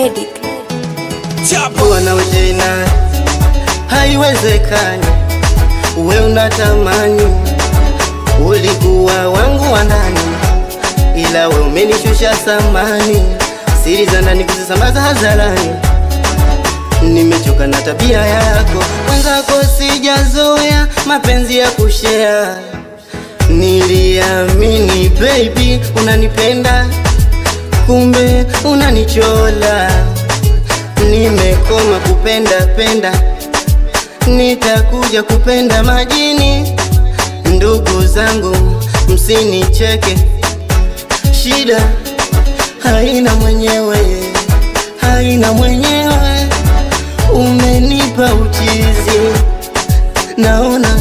Medic. Kuwa nawe tena haiwezekani, uwe unatamani, ulikuwa wangu wa ndani, ila we umenishusha samani, siri za ndani kuzisambaza hadharani. Nimechoka na tabia yako, wenzako sijazoea mapenzi ya kushare. Niliamini baby unanipenda, kumbe unanichola. Nimekoma kupenda penda, nitakuja kupenda majini. Ndugu zangu msinicheke, shida haina mwenyewe, haina mwenyewe. Umenipa uchizi, naona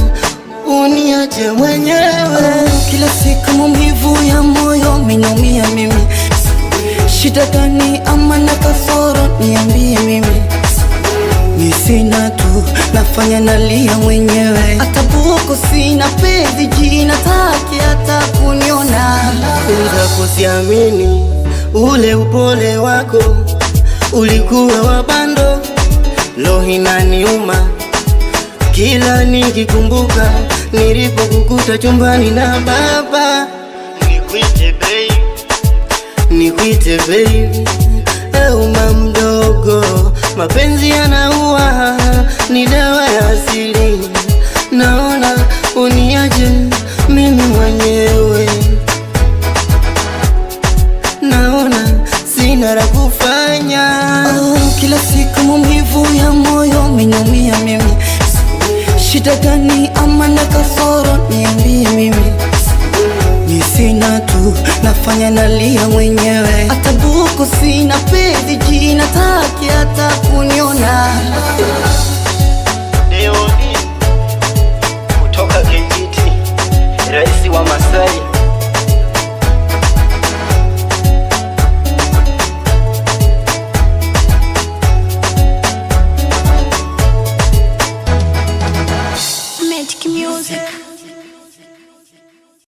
uniache mwenyewe. Kila siku maumivu ya moyo minaumia mimi. Shida gani ama na kasoro niambie mimi. Sina tu nafanya nalia mwenyewe, hata buku sina, pezi jina taki hata kuniona. Wenzako siamini, ule upole wako ulikuwa wabando. Roho inaniuma kila nikikumbuka nilipokukuta chumbani na baba. Nikuite baby, euma mdogo, mapenzi yanaua, ni dawa ya asili. Naona uniache mimi mwenyewe, naona sina la kufanya. Kila siku maumivu ya moyo minaumia mimi. Shida gani ama na kasoro niambie mimi. Sina tu nafanya nalia mwenyewe, hata buku sina, pezi jina taki hata kuniona.